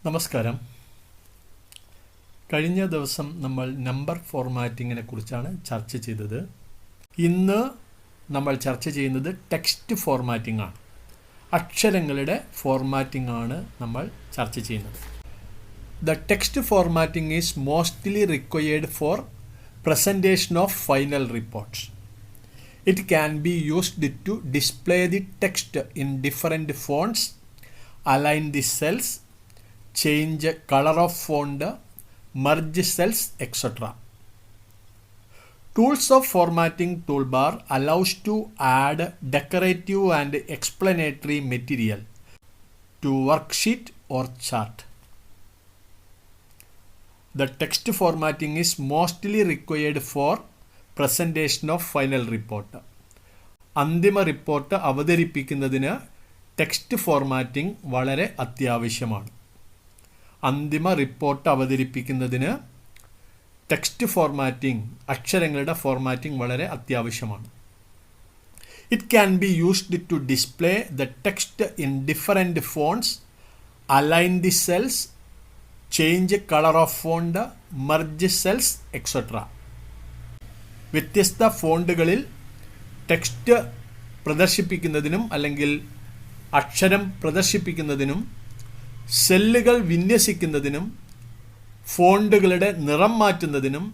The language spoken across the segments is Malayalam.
നമസ്കാരം. കഴിഞ്ഞ ദിവസം നമ്മൾ നമ്പർ ഫോർമാറ്റിങ്ങിനെ കുറിച്ചാണ് ചർച്ച ചെയ്തത്. ഇന്ന് നമ്മൾ ചർച്ച ചെയ്യുന്നത് ടെക്സ്റ്റ് ഫോർമാറ്റിംഗ് ആണ്. അക്ഷരങ്ങളുടെ ഫോർമാറ്റിംഗ് ആണ് നമ്മൾ ചർച്ച ചെയ്യുന്നത്. The text formatting is mostly required for presentation of final reports. It can be used to display the text in different fonts, align the cells, change color of font, merge cells, etc. Tools of formatting toolbar allows to add decorative and explanatory material to worksheet or chart. The text formatting is mostly required for presentation of final report. അന്തിമ റിപ്പോർട്ട് അവതരിപ്പിക്കുന്നതിന് ടെക്സ്റ്റ് ഫോർമാറ്റിംഗ് വളരെ അത്യാവശ്യമാണ്. അന്തിമ റിപ്പോർട്ട് അവതരിപ്പിക്കുന്നതിന് ടെക്സ്റ്റ് ഫോർമാറ്റിംഗ്, അക്ഷരങ്ങളുടെ ഫോർമാറ്റിംഗ് വളരെ അത്യാവശ്യമാണ്. It can be used to display the text in different fonts, align the cells, change color of font, merge cells, etc. വ്യത്യസ്ത ഫോണ്ടുകളിൽ ടെക്സ്റ്റ് പ്രദർശിപ്പിക്കുന്നതിനും അല്ലെങ്കിൽ അക്ഷരം പ്രദർശിപ്പിക്കുന്നതിനും സെല്ലുകൾ വിന്യസിക്കുന്നതിനും ഫോണ്ടുകളുടെ നിറം മാറ്റുന്നതിനും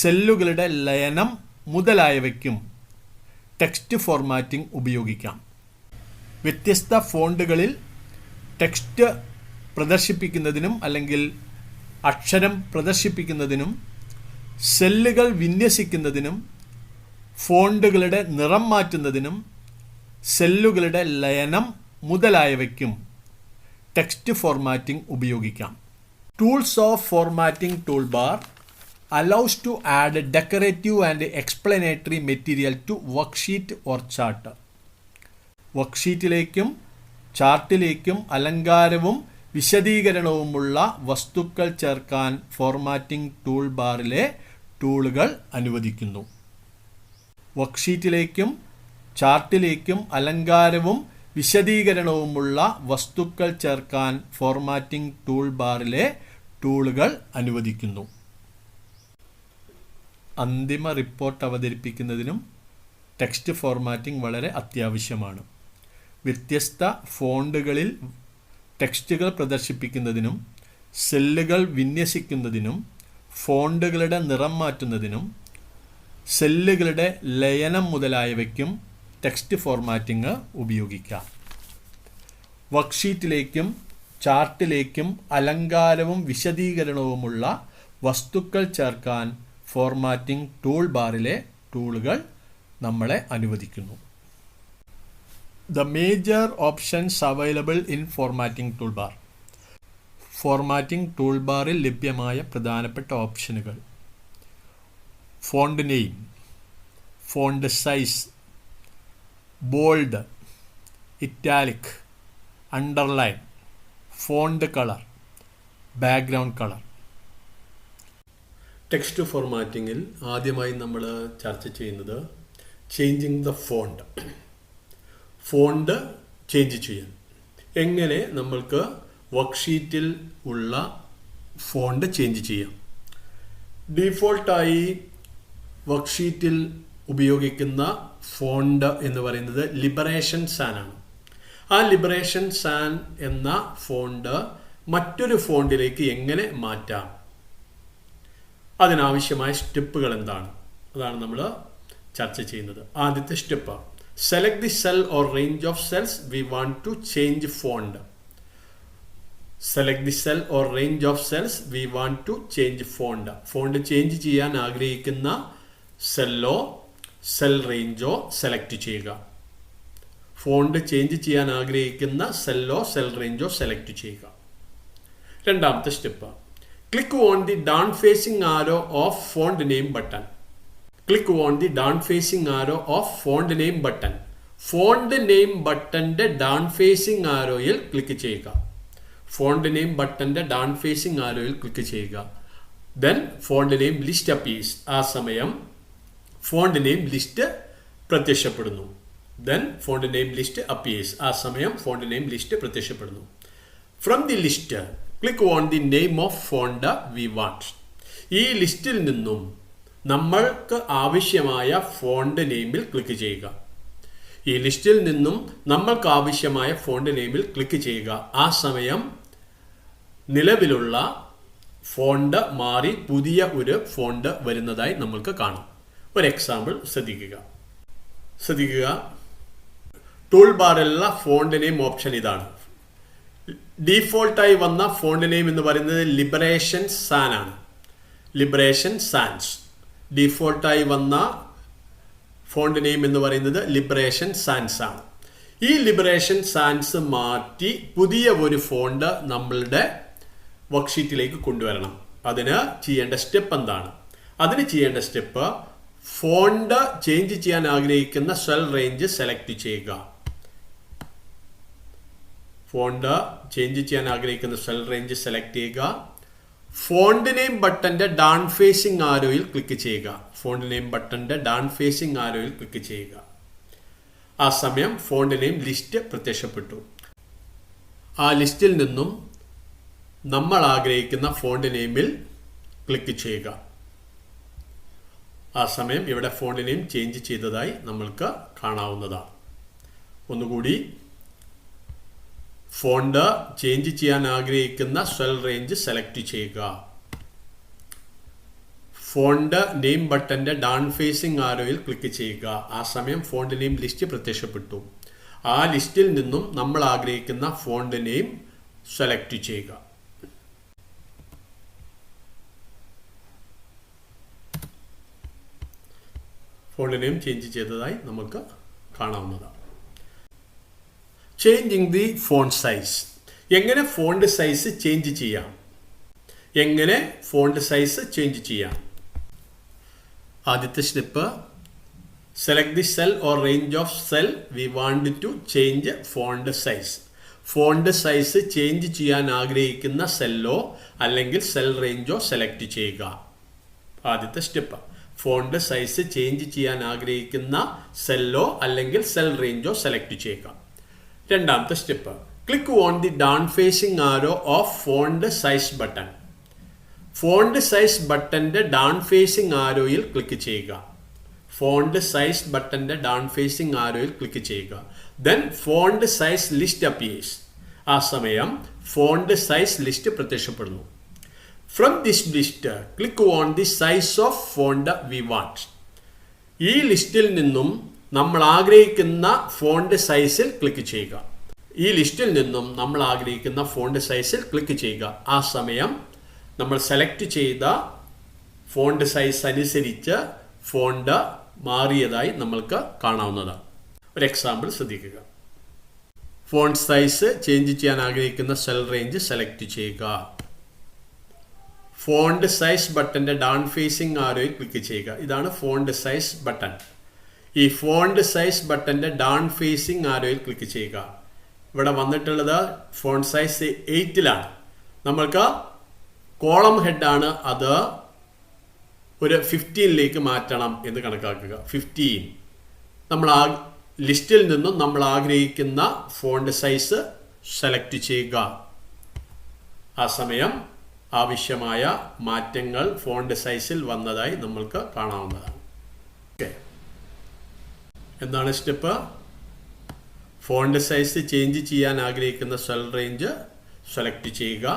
സെല്ലുകളുടെ ലയനം മുതലായവയ്ക്കും ടെക്സ്റ്റ് ഫോർമാറ്റിംഗ് ഉപയോഗിക്കാം. വ്യത്യസ്ത ഫോണ്ടുകളിൽ ടെക്സ്റ്റ് പ്രദർശിപ്പിക്കുന്നതിനും അല്ലെങ്കിൽ അക്ഷരം പ്രദർശിപ്പിക്കുന്നതിനും സെല്ലുകൾ വിന്യസിക്കുന്നതിനും ഫോണ്ടുകളുടെ നിറം മാറ്റുന്നതിനും സെല്ലുകളുടെ ലയനം മുതലായവയ്ക്കും ടെക്സ്റ്റ് ഫോർമാറ്റിംഗ് ഉപയോഗിക്കാം. Tools of formatting toolbar allows to add decorative and explanatory material to worksheet or chart. വർക്ക്ഷീറ്റിലേക്കും ചാർട്ടിലേക്കും അലങ്കാരവും വിശദീകരണവുമുള്ള വസ്തുക്കൾ ചേർക്കാൻ ഫോർമാറ്റിംഗ് ടൂൾ ബാറിലെ ടൂളുകൾ അനുവദിക്കുന്നു. വർക്ക്ഷീറ്റിലേക്കും ചാർട്ടിലേക്കും അലങ്കാരവും വിശദീകരണവുമുള്ള വസ്തുക്കൾ ചേർക്കാൻ ഫോർമാറ്റിംഗ് ടൂൾ ബാറിലെ ടൂളുകൾ അനുവദിക്കുന്നു. അന്തിമ റിപ്പോർട്ട് അവതരിപ്പിക്കുന്നതിനും ടെക്സ്റ്റ് ഫോർമാറ്റിംഗ് വളരെ അത്യാവശ്യമാണ്. വ്യത്യസ്ത ഫോണ്ടുകളിൽ ടെക്സ്റ്റുകൾ പ്രദർശിപ്പിക്കുന്നതിനും സെല്ലുകൾ വിന്യസിക്കുന്നതിനും ഫോണ്ടുകളുടെ നിറം മാറ്റുന്നതിനും സെല്ലുകളുടെ ലയനം മുതലായവയ്ക്കും ടെക്സ്റ്റ് ഫോർമാറ്റിംഗ് ഉപയോഗിക്കാം. വർക്ക്ഷീറ്റിലേക്കും ചാർട്ടിലേക്കും അലങ്കാരവും വിശദീകരണവുമുള്ള വസ്തുക്കൾ ചേർക്കാൻ ഫോർമാറ്റിംഗ് ടൂൾ ബാറിലെ ടൂളുകൾ നമ്മളെ അനുവദിക്കുന്നു. The major options available in formatting toolbar. Formatting ടൂൾബാറിൽ ലഭ്യമായ പ്രധാനപ്പെട്ട ഓപ്ഷനുകൾ: font name, font size, bold, italic, underline, font colour, background colour. Text ഫോർമാറ്റിങ്ങിൽ ആദ്യമായി നമ്മൾ ചർച്ച ചെയ്യുന്നത് changing the font. Font change ചെയ്യാൻ എങ്ങനെ നമ്മൾക്ക് വർക്ക്ഷീറ്റിൽ ഉള്ള ഫോണ്ട് ചേഞ്ച് ചെയ്യാം. ഡീഫോൾട്ടായി വർക്ക്ഷീറ്റിൽ ഉപയോഗിക്കുന്ന ഫോണ്ട് എന്ന് പറയുന്നത് ലിബറേഷൻ സാൻ ആണ്. ആ ലിബറേഷൻ സാൻ എന്ന ഫോണ്ട് മറ്റൊരു ഫോണ്ടിലേക്ക് എങ്ങനെ മാറ്റാം, അതിനാവശ്യമായ സ്റ്റെപ്പുകൾ എന്താണ്, അതാണ് നമ്മൾ ചർച്ച ചെയ്യുന്നത്. ആദ്യത്തെ step: select the cell or range of cells we want to change font. Select the cell or range of cells we want to change font. Font change ചെയ്യാൻ ആഗ്രഹിക്കുന്ന സെല്ലോ സെൽ റേഞ്ചോ സെലക്ട് ചെയ്യുക. ഫോണ്ട് ചേഞ്ച് ചെയ്യാൻ ആഗ്രഹിക്കുന്ന സെല്ലോ സെൽ റേഞ്ചോ സെലക്ട് ചെയ്യുക. രണ്ടാമത്തെ step: click on the down facing arrow of font name button. Click on the down facing arrow of font name button. Font name ബട്ടന്റെ ഡൗൺ ഫേസിംഗ് ആരോയിൽ ക്ലിക്ക് ചെയ്യുക. ഫോണ്ട് നെയിം ബട്ടന്റെ ഡൗൺ ഫേസിംഗ് ആരോയിൽ ക്ലിക്ക് ചെയ്യുക. Then font name list appears. ആ സമയം ഫോണ്ട് നെയിം ലിസ്റ്റ് പ്രത്യക്ഷപ്പെടുന്നു. Then font name list appears. ആ സമയം ഫോണ്ട് നെയിം ലിസ്റ്റ് പ്രത്യക്ഷപ്പെടുന്നു. From the list, click on the name of font we want. ഈ ലിസ്റ്റിൽ നിന്നും നമ്മൾക്ക് ആവശ്യമായ ഫോണ്ട് നെയിമിൽ ക്ലിക്ക് ചെയ്യുക. ഈ ലിസ്റ്റിൽ നിന്നും നമ്മൾക്ക് ആവശ്യമായ ഫോണ്ട് നെയിമിൽ ക്ലിക്ക് ചെയ്യുക. ആ സമയം നിലവിലുള്ള ഫോണ്ട് മാറി പുതിയ ഒരു ഫോണ്ട് വരുന്നതായി നമ്മൾക്ക് കാണാം. ഒരു എക്സാമ്പിൾ ശ്രദ്ധിക്കുക. ടൂൾ ബാറിലുള്ള ഫോണ്ട് നെയിം ഓപ്ഷൻ ഇതാണ്. ഡീഫോൾട്ടായി വന്ന ഫോണ്ട് നെയിം എന്ന് പറയുന്നത് ലിബറേഷൻ സാൻ ആണ്. ലിബറേഷൻ സാൻസ് ഡീഫോൾട്ടായി വന്ന ഫോണ്ട് നെയിം എന്ന് പറയുന്നത് ലിബറേഷൻ സാൻസ് ആണ്. ഈ ലിബറേഷൻ സാൻസ് മാറ്റി പുതിയ ഒരു ഫോണ്ട് നമ്മളുടെ വർക്ക്ഷീറ്റിലേക്ക് കൊണ്ടുവരണം. അതിന് ചെയ്യേണ്ട സ്റ്റെപ്പ് എന്താണ്? അതിന് ചെയ്യേണ്ട സ്റ്റെപ്പ്, ഫോണ്ട് ചേഞ്ച് ചെയ്യാൻ ആഗ്രഹിക്കുന്ന സെൽ റേഞ്ച് സെലക്ട് ചെയ്യുക. ഫോണ്ട് ചേഞ്ച് ചെയ്യാൻ ആഗ്രഹിക്കുന്ന സെൽ റേഞ്ച് സെലക്ട് ചെയ്യുക. ഫോണ്ട് നെയിം ബട്ടന്റെ ഡൗൺ ഫേസിംഗ് ആരോയിൽ ക്ലിക്ക് ചെയ്യുക. ഫോണ്ട് നെയിം ബട്ടന്റെ ഡൗൺ ഫേസിംഗ് ആരോയിൽ ക്ലിക്ക് ചെയ്യുക. ആ സമയം ഫോണ്ട് നെയിം ലിസ്റ്റ് പ്രത്യക്ഷപ്പെട്ടു. ആ ലിസ്റ്റിൽ നിന്നും നമ്മൾ ആഗ്രഹിക്കുന്ന ഫോണ്ട് നെയിമിൽ ക്ലിക്ക് ചെയ്യുക. ആ സമയം ഇവിടെ ഫോണ്ട് നെയിം ചേഞ്ച് ചെയ്തതായി നമ്മൾക്ക് കാണാവുന്നതാണ്. ഒന്നുകൂടി, ഫോണ്ട് ചേഞ്ച് ചെയ്യാൻ ആഗ്രഹിക്കുന്ന സെൽ റേഞ്ച് സെലക്ട് ചെയ്യുക. ഫോണ്ട് നെയിം ബട്ടന്റെ ഡൗൺ ഫേസിംഗ് ആരോയിൽ ക്ലിക്ക് ചെയ്യുക. ആ സമയം ഫോണ്ട് നെയിം ലിസ്റ്റ് പ്രത്യക്ഷപ്പെട്ടു. ആ ലിസ്റ്റിൽ നിന്നും നമ്മൾ ആഗ്രഹിക്കുന്ന ഫോണ്ട് നെയിം സെലക്ട് ചെയ്യുക. ഫോണ്ട് നെയിം ചേഞ്ച് ചെയ്തതായി നമുക്ക് കാണാവുന്നതാണ്. Changing the font size. എങ്ങനെ ഫോണ്ട് സൈസ് ചേഞ്ച് ചെയ്യാം? ആദ്യത്തെ step, select the cell or range of cell we want to change font size. Font size change ചെയ്യാൻ ആഗ്രഹിക്കുന്ന സെല്ലോ അല്ലെങ്കിൽ സെൽ റേഞ്ചോ സെലക്ട് ചെയ്യുക. ആദ്യത്തെ സ്റ്റെപ്പ്, ഫോണ്ട് സൈസ് ചേഞ്ച് ചെയ്യാൻ ആഗ്രഹിക്കുന്ന സെല്ലോ അല്ലെങ്കിൽ സെൽ റേഞ്ചോ സെലക്ട് ചെയ്യുക. രണ്ടാമത്തെ step, click on the down facing arrow of font size button. Font size ബട്ടന്റെ ഡൗൺ ഫേസിംഗ് ആരോയിൽ ക്ലിക്ക് ചെയ്യുക. ഫോണ്ട് സൈസ് ബട്ടന്റെ ഡൗൺ ഫേസിംഗ് ആരോയിൽ ക്ലിക്ക് ചെയ്യുക. Then font size list appears. ആ സമയം ഫോണ്ട് സൈസ് ലിസ്റ്റ് പ്രത്യക്ഷപ്പെടുന്നു. From this list click on the size of font we want. ഈ ലിസ്റ്റിൽ നിന്നും നമ്മൾ ആഗ്രഹിക്കുന്ന ഫോണ്ട് സൈസിൽ ക്ലിക്ക് ചെയ്യുക. ആ സമയം നമ്മൾ സെലക്ട് ചെയ്ത ഫോണ്ട് സൈസ് അനുസരിച്ച് ഫോണ്ട് മാറിയതായി നമ്മൾക്ക് കാണാവുന്നതാണ്. ഒരു എക്സാമ്പിൾ ശ്രദ്ധിക്കുക. ഫോണ്ട് സൈസ് ചേഞ്ച് ചെയ്യാൻ ആഗ്രഹിക്കുന്ന സെൽ റേഞ്ച് സെലക്ട് ചെയ്യുക. ഫോണ്ട് സൈസ് ബട്ടന്റെ ഡൗൺ ഫേസിംഗ് ആരോയിൽ ക്ലിക്ക് ചെയ്യുക. ഇതാണ് ഫോണ്ട് സൈസ് ബട്ടൺ. ഈ ഫോണ്ട് സൈസ് ബട്ടന്റെ ഡൗൺ ഫേസിംഗ് ആരോയിൽ ക്ലിക്ക് ചെയ്യുക. ഇവിടെ വന്നിട്ടുള്ളത് ഫോണ്ട് സൈസ് 8ലാണ്. നമ്മൾക്ക് കോളം ഹെഡാണ്, അത് ഒരു 15ലേക്ക് മാറ്റണം എന്ന് കണക്കാക്കുക. 15. നമ്മൾ ലിസ്റ്റിൽ നിന്നും നമ്മൾ ആഗ്രഹിക്കുന്ന ഫോണ്ട് സൈസ് സെലക്ട് ചെയ്യുക. ആ സമയം ആവശ്യമായ മാറ്റങ്ങൾ ഫോണ്ട് സൈസിൽ വന്നതായി നമ്മൾക്ക് കാണാവുന്നതാണ്. ഓക്കെ, എന്താണ് സ്റ്റെപ്പ്? ഫോണ്ട് സൈസ് ചേഞ്ച് ചെയ്യാൻ ആഗ്രഹിക്കുന്ന സെൽ റേഞ്ച് സെലക്ട് ചെയ്യുക.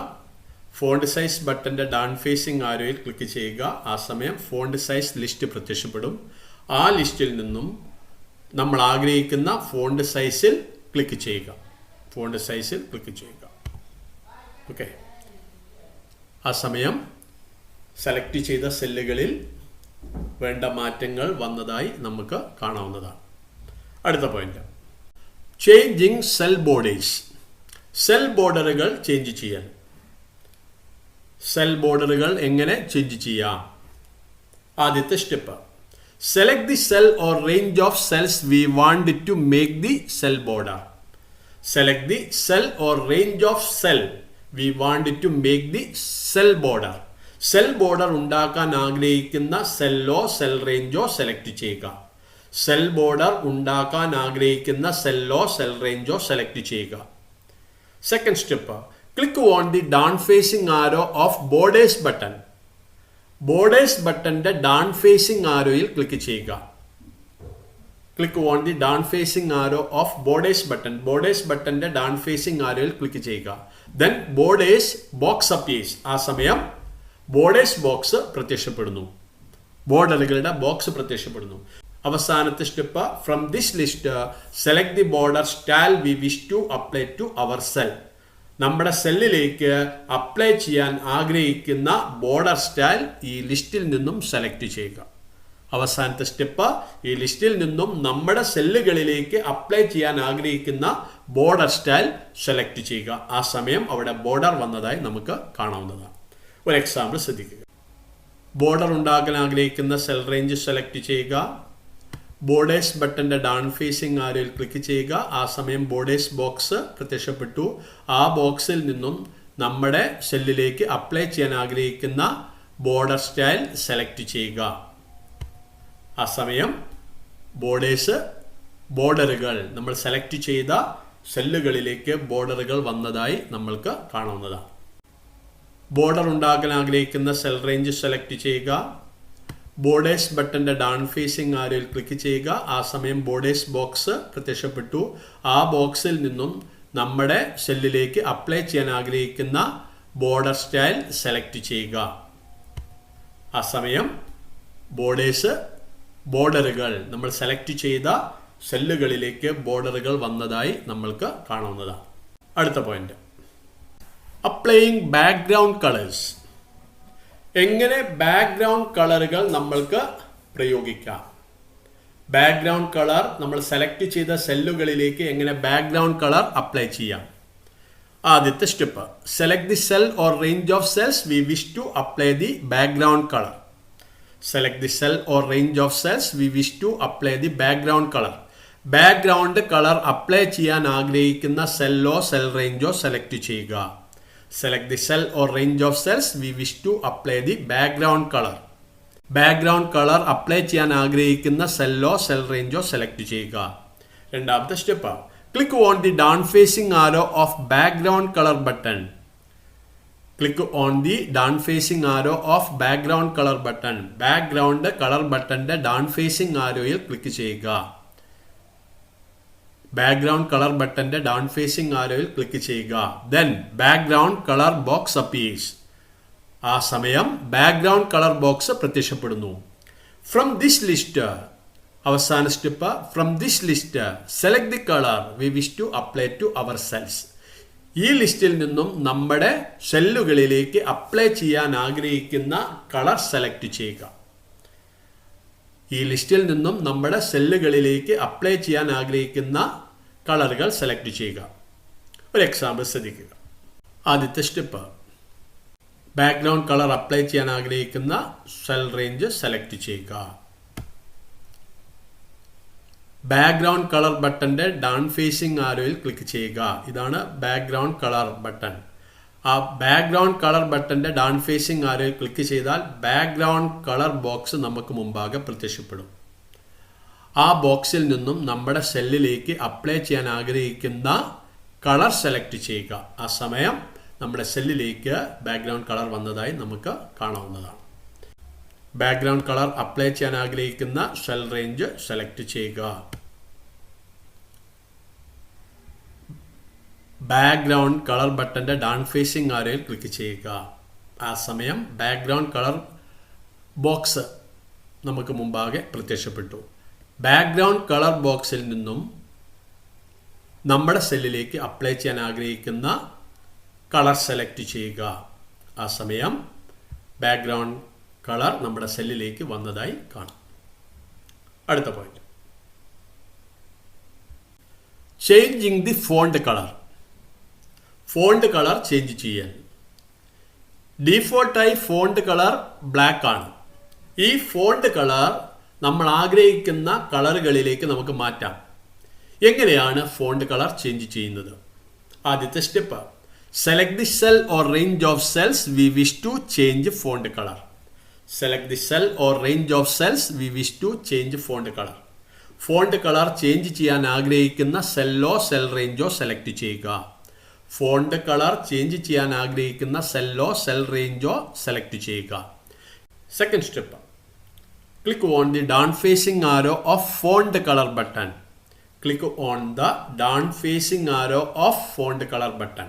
ഫോണ്ട് സൈസ് ബട്ടന്റെ ഡൗൺ ഫേസിംഗ് ആരോയിൽ ക്ലിക്ക് ചെയ്യുക. ആ സമയം ഫോണ്ട് സൈസ് ലിസ്റ്റ് പ്രത്യക്ഷപ്പെടും. ആ ലിസ്റ്റിൽ നിന്നും നമ്മൾ ആഗ്രഹിക്കുന്ന ഫോണ്ട് സൈസിൽ ക്ലിക്ക് ചെയ്യുക. ഓക്കെ, ആ സമയം സെലക്ട് ചെയ്ത സെല്ലുകളിൽ വേണ്ട മാറ്റങ്ങൾ വന്നതായി നമുക്ക് കാണാവുന്നതാണ്. അടുത്ത point, changing cell borders. Cell ബോർഡറുകൾ ചേഞ്ച് ചെയ്യാൻ. സെൽ ബോർഡറുകൾ എങ്ങനെ ചേഞ്ച് ചെയ്യാം? ആദ്യത്തെ step, select the cell or range of cells we want to make the cell border. Select the cell or range of cell we want to make the cell border. Cell border ഉണ്ടാക്കാൻ ആഗ്രഹിക്കുന്ന സെല്ലോ സെൽ റേഞ്ചോ സെലക്ട് ചെയ്യുക. സെൽ ബോർഡർ ഉണ്ടാക്കാൻ ആഗ്രഹിക്കുന്ന സെല്ലോ സെൽ റേഞ്ചോ സെലക്ട് ചെയ്യുക. Second step, click on the down facing arrow of borders button. Borders ബട്ടന്റെ ഡൗൺ ഫേസിംഗ് ആരോയിൽ ക്ലിക്ക് ചെയ്യുക. Click on the down facing arrow of borders button. Borders ബട്ടന്റെ ഡൗൺ ഫേസിംഗ് ആരോയിൽ ക്ലിക്ക് ചെയ്യുക. Then borders box appears. ആ സമയം ബോർഡേഴ്സ് ബോക്സ് പ്രത്യക്ഷപ്പെടുന്നു. ബോർഡറുകളുടെ ബോക്സ് പ്രത്യക്ഷപ്പെടുന്നു. അവസാനത്തെ step, from this list select the border style we wish to apply to our cell. നമ്മുടെ സെല്ലിലേക്ക് അപ്ലൈ ചെയ്യാൻ ആഗ്രഹിക്കുന്ന ബോർഡർ സ്റ്റൈൽ ഈ ലിസ്റ്റിൽ നിന്നും സെലക്ട് ചെയ്യുക. അവസാനത്തെ സ്റ്റെപ്പ്, ഈ ലിസ്റ്റിൽ നിന്നും നമ്മുടെ സെല്ലുകളിലേക്ക് അപ്ലൈ ചെയ്യാൻ ആഗ്രഹിക്കുന്ന ബോർഡർ സ്റ്റൈൽ സെലക്ട് ചെയ്യുക. ആ സമയം അവിടെ ബോർഡർ വന്നതായി നമുക്ക് കാണാവുന്നതാണ്. ഒരു എക്സാമ്പിൾ ശ്രദ്ധിക്കുക. ബോർഡർ ഉണ്ടാക്കാൻ ആഗ്രഹിക്കുന്ന സെൽ റേഞ്ച് സെലക്ട് ചെയ്യുക. ബോർഡേഴ്സ് ബട്ടന്റെ ഡൗൺ ഫേസിംഗ് ആരോയിൽ ക്ലിക്ക് ചെയ്യുക. ആ സമയം ബോർഡേഴ്സ് ബോക്സ് പ്രത്യക്ഷപ്പെട്ടു. ആ ബോക്സിൽ നിന്നും നമ്മുടെ സെല്ലിലേക്ക് അപ്ലൈ ചെയ്യാൻ ആഗ്രഹിക്കുന്ന ബോർഡർ സ്റ്റൈൽ സെലക്ട് ചെയ്യുക. ആ സമയം ബോർഡറുകൾ നമ്മൾ സെലക്ട് ചെയ്ത സെല്ലുകളിലേക്ക് ബോർഡറുകൾ വന്നതായി നമ്മൾക്ക് കാണാവുന്നതാണ്. ബോർഡർ ഉണ്ടാക്കാൻ ആഗ്രഹിക്കുന്ന സെൽ റേഞ്ച് സെലക്ട് ചെയ്യുക. ബോർഡേഴ്സ് ബട്ടന്റെ ഡൗൺ ഫേസിംഗ് ആരോയിൽ ക്ലിക്ക് ചെയ്യുക. ആ സമയം ബോർഡേഴ്സ് ബോക്സ് പ്രത്യക്ഷപ്പെട്ടു. ആ ബോക്സിൽ നിന്നും നമ്മുടെ സെല്ലിലേക്ക് അപ്ലൈ ചെയ്യാൻ ആഗ്രഹിക്കുന്ന ബോർഡർ സ്റ്റൈൽ സെലക്ട് ചെയ്യുക. ആ സമയം ബോർഡറുകൾ നമ്മൾ സെലക്ട് ചെയ്ത സെല്ലുകളിലേക്ക് ബോർഡറുകൾ വന്നതായി നമ്മൾക്ക് കാണാവുന്നതാണ്. അടുത്ത പോയിന്റ്, അപ്ലൈയിങ് ബാക്ക്ഗ്രൗണ്ട് കളേഴ്സ്. എങ്ങനെ ബാക്ക്ഗ്രൗണ്ട് കളറുകൾ നമ്മൾക്ക് പ്രയോഗിക്കാം? ബാക്ക്ഗ്രൗണ്ട് കളർ നമ്മൾ സെലക്ട് ചെയ്ത സെല്ലുകളിലേക്ക് എങ്ങനെ ബാക്ക്ഗ്രൗണ്ട് കളർ അപ്ലൈ ചെയ്യാം? ആദ്യത്തെ step, select the cell or range of cells we wish to apply the background colour. Select the cell or range of cells we wish to apply the background colour. Background colour apply ചെയ്യാൻ ആഗ്രഹിക്കുന്ന സെല്ലോ സെൽ റേഞ്ചോ സെലക്ട് ചെയ്യുക. Select the cell or range of cells we wish to apply the background color. Background colour apply ചെയ്യാൻ ആഗ്രഹിക്കുന്ന സെല്ലോ സെൽ റേഞ്ചോ സെലക്ട് ചെയ്യുക. രണ്ടാമത്തെ step, click on the down facing arrow of background colour button. Click on the down facing arrow of background colour button. Background colour ബട്ടന്റെ ഡൗൺ ഫേസിംഗ് ആരോയിൽ ക്ലിക്ക് ചെയ്യുക. ബാക്ക്ഗ്രൗണ്ട് കളർ ബട്ടന്റെ ഡൗൺ ഫേസിംഗ് ആരോയിൽ ക്ലിക്ക് ചെയ്യുക. Then background colour box appears. ആ സമയം ബാക്ക്ഗ്രൗണ്ട് കളർ ബോക്സ് പ്രത്യക്ഷപ്പെടുന്നു. ഫ്രം ദിസ് ലിസ്റ്റ്, അവസാന step, from this list select the colour we wish to apply to our cells. ഈ ലിസ്റ്റിൽ നിന്നും നമ്മുടെ സെല്ലുകളിലേക്ക് അപ്ലൈ ചെയ്യാൻ ആഗ്രഹിക്കുന്ന കളർ സെലക്ട് ചെയ്യുക. ഈ ലിസ്റ്റിൽ നിന്നും നമ്മുടെ സെല്ലുകളിലേക്ക് അപ്ലൈ ചെയ്യാൻ ആഗ്രഹിക്കുന്ന കളറുകൾ സെലക്ട് ചെയ്യുക. ഒരു എക്സാമ്പിൾ ശ്രദ്ധിക്കുക. ആദ്യത്തെ സ്റ്റെപ്പ്, ബാക്ക്ഗ്രൗണ്ട് കളർ അപ്ലൈ ചെയ്യാൻ ആഗ്രഹിക്കുന്ന സെൽ റേഞ്ച് സെലക്ട് ചെയ്യുക. ബാക്ക്ഗ്രൗണ്ട് കളർ ബട്ടന്റെ ഡൗൺ ഫേസിംഗ് ആരോയിൽ ക്ലിക്ക് ചെയ്യുക. ഇതാണ് ബാക്ക്ഗ്രൗണ്ട് കളർ ബട്ടൺ. ആ ബാക്ക്ഗ്രൗണ്ട് കളർ ബട്ടന്റെ ഡൗൺ ഫേസിംഗ് ആരോയിൽ ക്ലിക്ക് ചെയ്താൽ ബാക്ക്ഗ്രൗണ്ട് കളർ ബോക്സ് നമുക്ക് മുമ്പാകെ പ്രത്യക്ഷപ്പെടും. ആ ബോക്സിൽ നിന്നും നമ്മുടെ സെല്ലിലേക്ക് അപ്ലൈ ചെയ്യാൻ ആഗ്രഹിക്കുന്ന കളർ സെലക്ട് ചെയ്യുക. ആ സമയം നമ്മുടെ സെല്ലിലേക്ക് ബാക്ക്ഗ്രൗണ്ട് കളർ വന്നതായി നമുക്ക് കാണാവുന്നതാണ്. ബാക്ക്ഗ്രൗണ്ട് കളർ അപ്ലൈ ചെയ്യാൻ ആഗ്രഹിക്കുന്ന സെൽ റേഞ്ച് സെലക്ട് ചെയ്യുക. ബാക്ക്ഗ്രൗണ്ട് കളർ ബട്ടന്റെ ഡൗൺ ഫേസിംഗ് ആരോയിൽ ക്ലിക്ക് ചെയ്യുക. ആ സമയം ബാക്ക്ഗ്രൗണ്ട് കളർ ബോക്സ് നമുക്ക് മുമ്പാകെ പ്രത്യക്ഷപ്പെട്ടു. ബാക്ക്ഗ്രൗണ്ട് കളർ ബോക്സിൽ നിന്നും നമ്മുടെ സെല്ലിലേക്ക് അപ്ലൈ ചെയ്യാൻ ആഗ്രഹിക്കുന്ന കളർ സെലക്ട് ചെയ്യുക. ആ സമയം ബാക്ക്ഗ്രൗണ്ട് കളർ നമ്മുടെ സെല്ലിലേക്ക് വന്നതായി കാണാം. അടുത്ത point, changing the font colour. Font colour change ചെയ്യാൻ ഡീഫോൾട്ടായി ഫോണ്ട് കളർ ബ്ലാക്ക് ആണ്. ഈ ഫോണ്ട് കളർ നമ്മൾ ആഗ്രഹിക്കുന്ന കളറുകളിലേക്ക് നമുക്ക് മാറ്റാം. എങ്ങനെയാണ് ഫോണ്ട് കളർ ചേഞ്ച് ചെയ്യുന്നത്? ആദ്യത്തെ step, select the cell or range of cells we wish to change font colour. Select the cell or range of cells we wish to change font colour. Font colour change ചെയ്യാൻ ആഗ്രഹിക്കുന്ന സെല്ലോ സെൽ റേഞ്ചോ സെലക്ട് ചെയ്യുക. ഫോണ്ട് കളർ ചേഞ്ച് ചെയ്യാൻ ആഗ്രഹിക്കുന്ന സെല്ലോ സെൽ റേഞ്ചോ സെലക്ട് ചെയ്യുക. Second step, click on the down facing arrow of font colour button. Click on the down facing arrow of font colour button.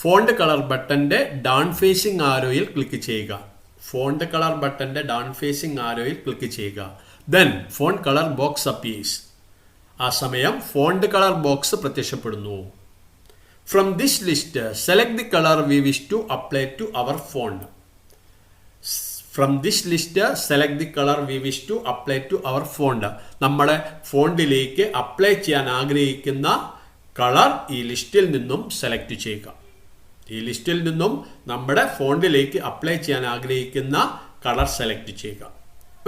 Font colour ബട്ടന്റെ ഡൗൺ ഫേസിംഗ് ആരോയിൽ ക്ലിക്ക് ചെയ്യുക. ഫോണ്ട് കളർ ബട്ടന്റെ ഡൗൺ ഫേസിംഗ് ആരോയിൽ ക്ലിക്ക് ചെയ്യുക. Then font colour box appears. ആ സമയം ഫോണ്ട് കളർ ബോക്സ് പ്രത്യക്ഷപ്പെടുന്നു. From this list select the colour we wish to apply to our font. From this list select the colour we wish to apply to our font. നമ്മുടെ ഫോണ്ടിലേക്ക് അപ്ലൈ ചെയ്യാൻ ആഗ്രഹിക്കുന്ന കളർ ഈ ലിസ്റ്റിൽ നിന്നും സെലക്ട് ചെയ്യുക. ഈ ലിസ്റ്റിൽ നിന്നും നമ്മുടെ ഫോണ്ടിലേക്ക് അപ്ലൈ ചെയ്യാൻ ആഗ്രഹിക്കുന്ന കളർ സെലക്ട് ചെയ്യുക.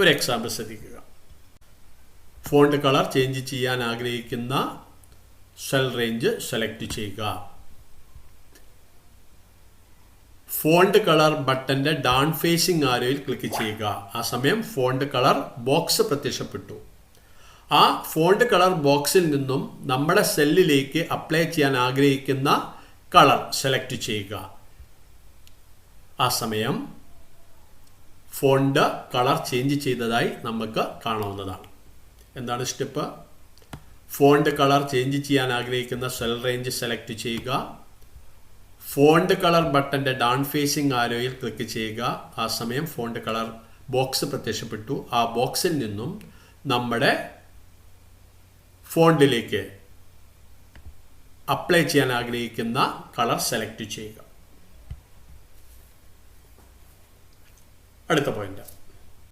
ഒരു എക്സാമ്പിൾ ശ്രദ്ധിക്കുക. ഫോണ്ട് കളർ ചേഞ്ച് ചെയ്യാൻ ആഗ്രഹിക്കുന്ന സെൽ റേഞ്ച് സെലക്ട് ചെയ്യുക. ഫോണ്ട് കളർ ബട്ടന്റെ ഡൗൺ ഫേസിംഗ് ആരോയിൽ ക്ലിക്ക് ചെയ്യുക. ആ സമയം ഫോണ്ട് കളർ ബോക്സ് പ്രത്യക്ഷപ്പെട്ടു. ആ ഫോണ്ട് കളർ ബോക്സിൽ നിന്നും നമ്മുടെ സെല്ലിലേക്ക് അപ്ലൈ ചെയ്യാൻ ആഗ്രഹിക്കുന്ന കളർ സെലക്ട് ചെയ്യുക. ആ സമയം ഫോണ്ട് കളർ ചേഞ്ച് ചെയ്തതായി നമുക്ക് കാണാവുന്നതാണ്. എന്താണ് സ്റ്റെപ്പ്? ഫോണ്ട് കളർ ചേഞ്ച് ചെയ്യാൻ ആഗ്രഹിക്കുന്ന സെൽ റേഞ്ച് സെലക്ട് ചെയ്യുക. ഫോണ്ട് കളർ ബട്ടന്റെ ഡൗൺ ഫേസിംഗ് ആരോയിൽ ക്ലിക്ക് ചെയ്യുക. ആ സമയം ഫോണ്ട് കളർ ബോക്സ് പ്രത്യക്ഷപ്പെട്ടു. ആ ബോക്സിൽ നിന്നും നമ്മുടെ ഫോണ്ടിലേക്ക് അപ്ലൈ ചെയ്യാൻ ആഗ്രഹിക്കുന്ന കളർ സെലക്ട് ചെയ്യുക. അടുത്ത പോയിന്റ്,